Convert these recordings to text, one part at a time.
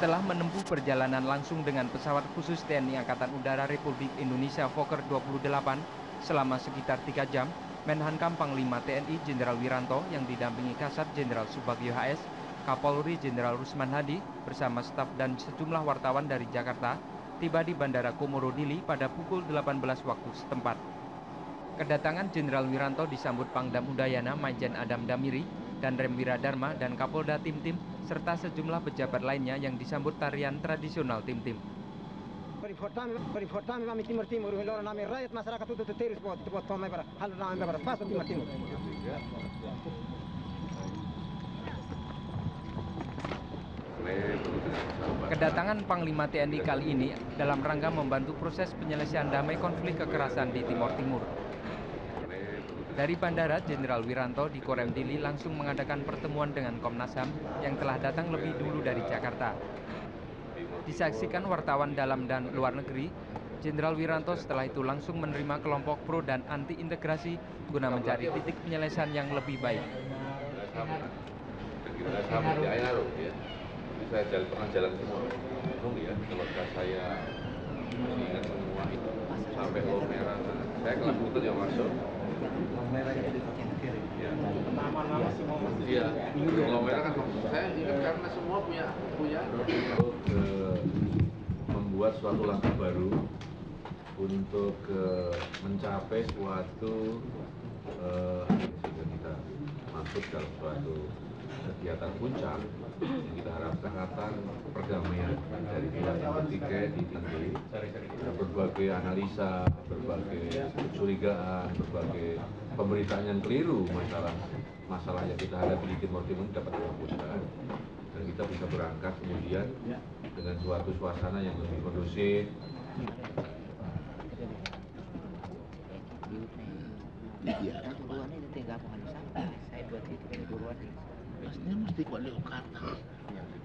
Setelah menempuh perjalanan langsung dengan pesawat khusus TNI Angkatan Udara Republik Indonesia Fokker 28 selama sekitar 3 jam, Menhankam Panglima TNI Jenderal Wiranto yang didampingi Kasat Jenderal Subagio HS, Kapolri Jenderal Rusman Hadi bersama staf dan sejumlah wartawan dari Jakarta tiba di Bandara Komoro Dili pada pukul 18 waktu setempat. Kedatangan Jenderal Wiranto disambut Pangdam Udayana Majen Adam Damiri dan Rem Wiradharma dan Kapolda Tim-Tim serta sejumlah pejabat lainnya yang disambut tarian tradisional Tim-Tim. Kedatangan Panglima TNI kali ini dalam rangka membantu proses penyelesaian damai konflik kekerasan di Timor Timur. Dari bandara, Jenderal Wiranto di Korem Dili langsung mengadakan pertemuan dengan Komnas HAM yang telah datang lebih dulu dari Jakarta. Disaksikan wartawan dalam dan luar negeri, Jenderal Wiranto setelah itu langsung menerima kelompok pro dan anti integrasi guna mencari titik penyelesaian yang lebih baik. Saya pernah jalan semua gunung ya, keluarga saya masih ingat semua itu sampai Pulau Merah. Saya kelas itu yang masuk. Pulau Merah itu di kiri. Ya. Nama-nama semua masih. Iya. Pulau Merah kan saya ingat karena semua punya untuk membuat suatu langkah baru untuk mencapai suatu sehingga kita masuk dalam suatu kegiatan puncak yang kita harapkan akan perdamaian dari pihak yang ketiga di tinggi. Ada berbagai analisa, berbagai kecurigaan, berbagai pemberitaan yang keliru masalah yang kita hadapi di Timor Timur dapat dihapuskan dan kita bisa berangkat kemudian dengan suatu suasana yang lebih kondusif. Iya, duluan itu tinggal sampai saya buat itu duluan. Pastinya mesti kuat lihat karena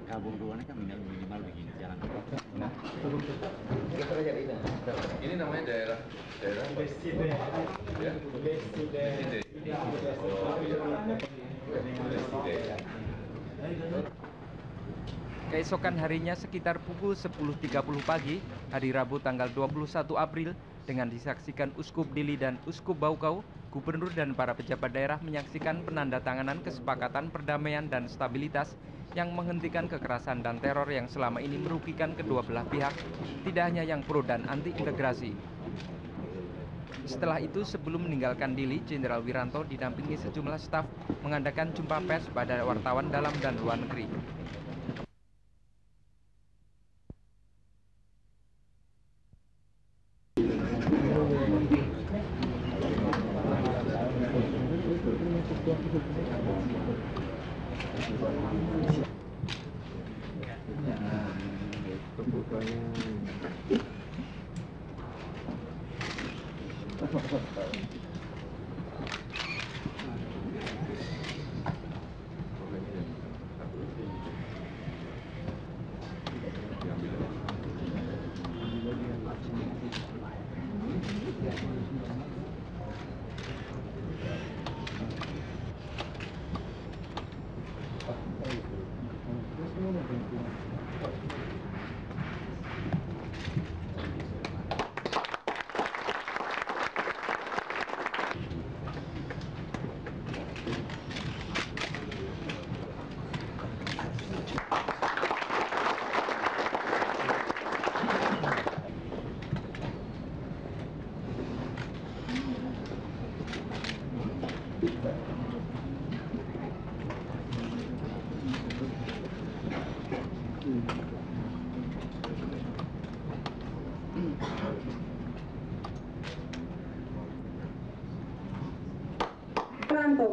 kabung duluan kan minimal begini jalan. Ini namanya daerah Bestide. Ya. Bestide. Keesokan harinya sekitar pukul 10.30 pagi, hari Rabu tanggal 21 April, dengan disaksikan Uskup Dili dan Uskup Baukau, Gubernur dan para pejabat daerah menyaksikan penandatanganan kesepakatan perdamaian dan stabilitas yang menghentikan kekerasan dan teror yang selama ini merugikan kedua belah pihak, tidak hanya yang pro dan anti integrasi. Setelah itu, sebelum meninggalkan Dili, Jenderal Wiranto didampingi sejumlah staf mengadakan jumpa pers pada wartawan dalam dan luar negeri.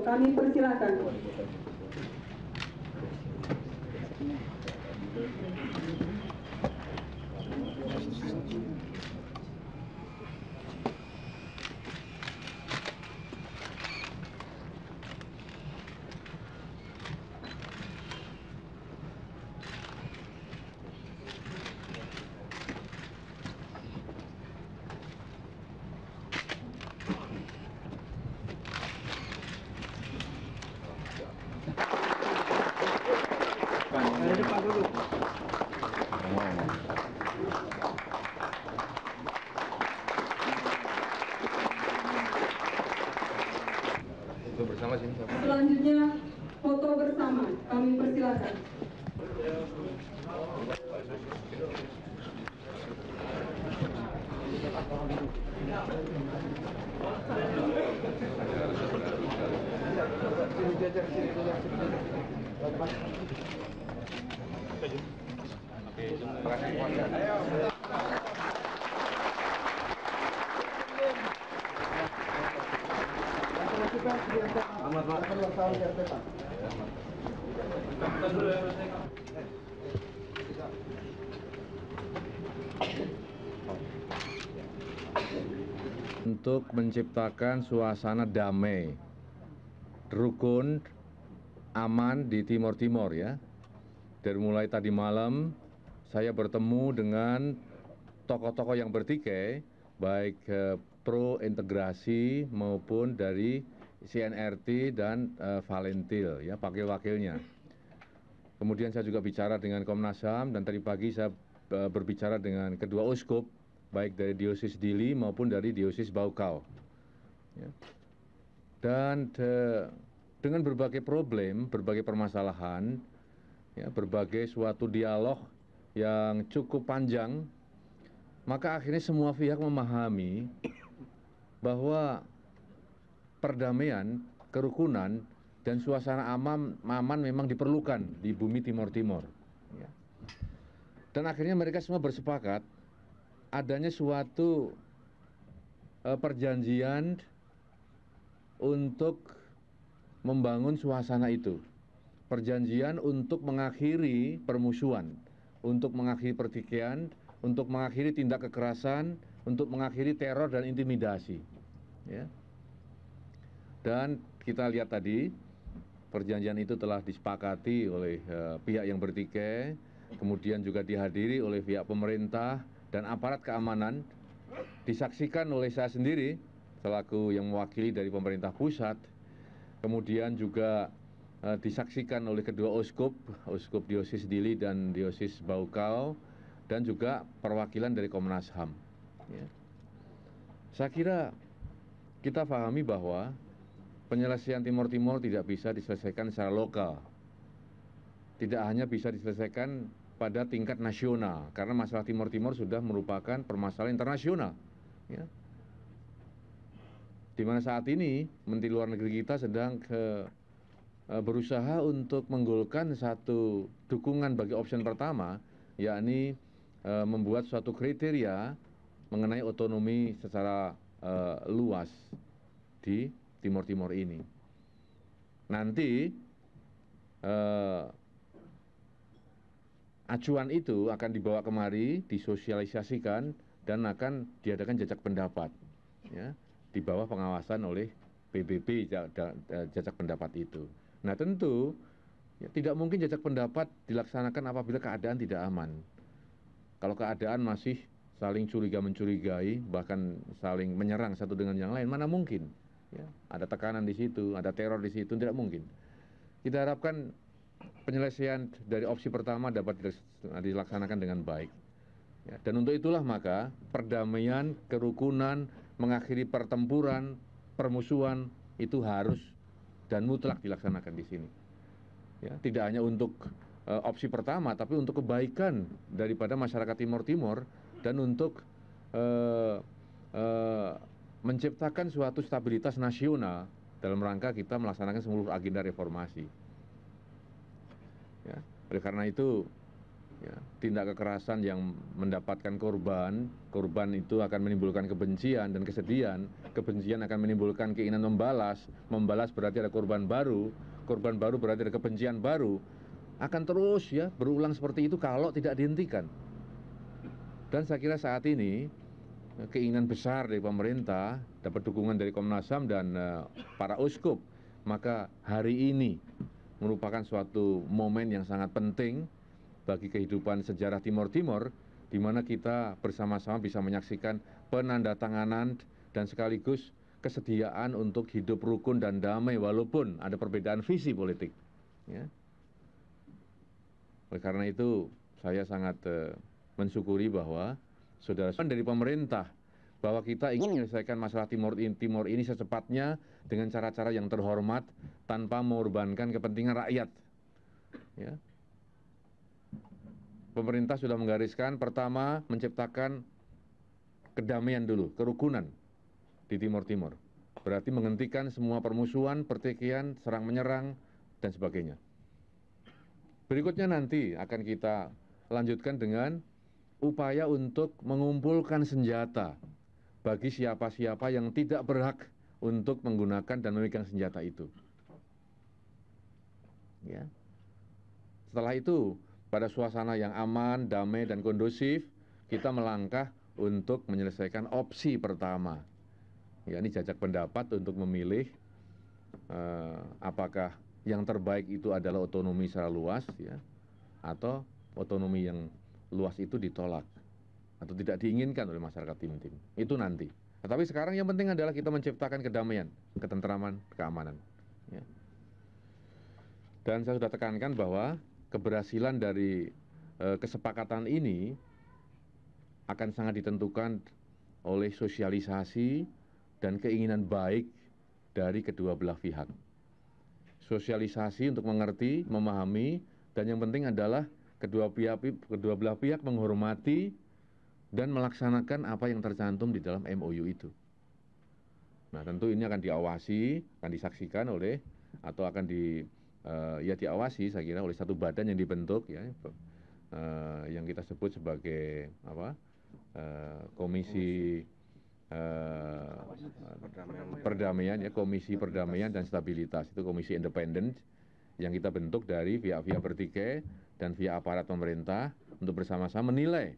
Kami persilakan. Dari depan dulu. Itu bersama sini. Selanjutnya foto bersama, kami persilakan. Untuk menciptakan suasana damai, rukun, aman di Timor Timor ya. Dari mulai tadi malam saya bertemu dengan tokoh-tokoh yang bertikai, baik pro integrasi maupun dari CNRT dan Valentil ya, wakil-wakilnya. Kemudian saya juga bicara dengan Komnas HAM dan tadi pagi saya berbicara dengan kedua uskup, baik dari Diosis Dili maupun dari Diosis Baukau. Ya. Dan dengan berbagai problem, berbagai permasalahan, ya, berbagai suatu dialog yang cukup panjang, maka akhirnya semua pihak memahami bahwa perdamaian, kerukunan, dan suasana aman memang diperlukan di bumi Timor Timor. Ya. Dan akhirnya mereka semua bersepakat adanya suatu perjanjian untuk membangun suasana itu. Perjanjian untuk mengakhiri permusuhan, untuk mengakhiri pertikaian, untuk mengakhiri tindak kekerasan, untuk mengakhiri teror dan intimidasi. Ya. Dan kita lihat tadi, perjanjian itu telah disepakati oleh pihak yang bertikai, kemudian juga dihadiri oleh pihak pemerintah dan aparat keamanan, disaksikan oleh saya sendiri selaku yang mewakili dari pemerintah pusat, kemudian juga disaksikan oleh kedua uskup Diosis Dili dan Diosis Baukau, dan juga perwakilan dari Komnas HAM. Ya. Saya kira kita pahami bahwa penyelesaian Timor Timor tidak bisa diselesaikan secara lokal. Tidak hanya bisa diselesaikan pada tingkat nasional, karena masalah Timor Timor sudah merupakan permasalahan internasional. Ya. Di mana saat ini Menteri Luar Negeri kita sedang berusaha untuk menggolkan satu dukungan bagi opsi pertama, yakni membuat suatu kriteria mengenai otonomi secara luas di Timor Timor ini. Nanti acuan itu akan dibawa kemari, disosialisasikan, dan akan diadakan jajak pendapat, ya, di bawah pengawasan oleh PBB jajak pendapat itu. Nah tentu ya, tidak mungkin jajak pendapat dilaksanakan apabila keadaan tidak aman. Kalau keadaan masih saling curiga-mencurigai, bahkan saling menyerang satu dengan yang lain, mana mungkin? Ya, ada tekanan di situ, ada teror di situ, tidak mungkin. Kita harapkan penyelesaian dari opsi pertama dapat dilaksanakan dengan baik. Ya, dan untuk itulah maka perdamaian, kerukunan, mengakhiri pertempuran, permusuhan itu harus dan mutlak dilaksanakan di sini. Ya, tidak hanya untuk opsi pertama, tapi untuk kebaikan daripada masyarakat Timor Timor dan untuk menciptakan suatu stabilitas nasional dalam rangka kita melaksanakan seluruh agenda reformasi. Ya, oleh karena itu, ya, tindak kekerasan yang mendapatkan korban itu akan menimbulkan kebencian dan kesedihan. Kebencian akan menimbulkan keinginan membalas berarti ada korban baru berarti ada kebencian baru. Akan terus ya berulang seperti itu kalau tidak dihentikan. Dan saya kira saat ini keinginan besar dari pemerintah dapat dukungan dari Komnas HAM dan para uskup, maka hari ini merupakan suatu momen yang sangat penting bagi kehidupan sejarah Timor Timor, di mana kita bersama-sama bisa menyaksikan penandatanganan dan sekaligus kesediaan untuk hidup rukun dan damai walaupun ada perbedaan visi politik. Ya. Oleh karena itu saya sangat mensyukuri bahwa saudara dari pemerintah bahwa kita ingin menyelesaikan masalah Timor ini secepatnya dengan cara-cara yang terhormat tanpa mengorbankan kepentingan rakyat. Ya. Pemerintah sudah menggariskan pertama menciptakan kedamaian dulu, kerukunan di Timor Timur. Berarti menghentikan semua permusuhan, pertikaian, serang menyerang dan sebagainya. Berikutnya nanti akan kita lanjutkan dengan upaya untuk mengumpulkan senjata bagi siapa-siapa yang tidak berhak untuk menggunakan dan memegang senjata itu. Ya. Setelah itu, pada suasana yang aman, damai, dan kondusif, kita melangkah untuk menyelesaikan opsi pertama. Ya, ini jajak pendapat untuk memilih apakah yang terbaik itu adalah otonomi secara luas, ya, atau otonomi yang luas itu ditolak atau tidak diinginkan oleh masyarakat Tim-Tim. Itu nanti. Tetapi sekarang yang penting adalah kita menciptakan kedamaian, ketentraman, keamanan. Ya. Dan saya sudah tekankan bahwa keberhasilan dari kesepakatan ini akan sangat ditentukan oleh sosialisasi dan keinginan baik dari kedua belah pihak. Sosialisasi untuk mengerti, memahami, dan yang penting adalah kedua belah pihak menghormati dan melaksanakan apa yang tercantum di dalam MOU itu. Nah, tentu ini akan diawasi, akan disaksikan oleh atau akan diawasi, saya kira, oleh satu badan yang dibentuk, ya, yang kita sebut sebagai komisi perdamaian, ya, komisi perdamaian dan stabilitas. Itu komisi independen yang kita bentuk dari pihak-pihak bertikai dan pihak aparat pemerintah untuk bersama-sama menilai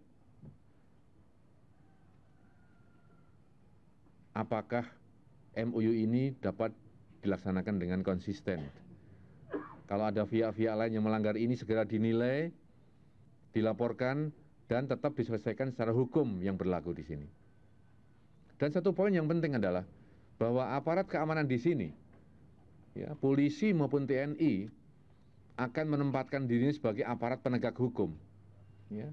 apakah MOU ini dapat dilaksanakan dengan konsisten. Kalau ada pihak-pihak lain yang melanggar ini segera dinilai, dilaporkan, dan tetap diselesaikan secara hukum yang berlaku di sini. Dan satu poin yang penting adalah bahwa aparat keamanan di sini, ya, polisi maupun TNI akan menempatkan dirinya sebagai aparat penegak hukum. Ya.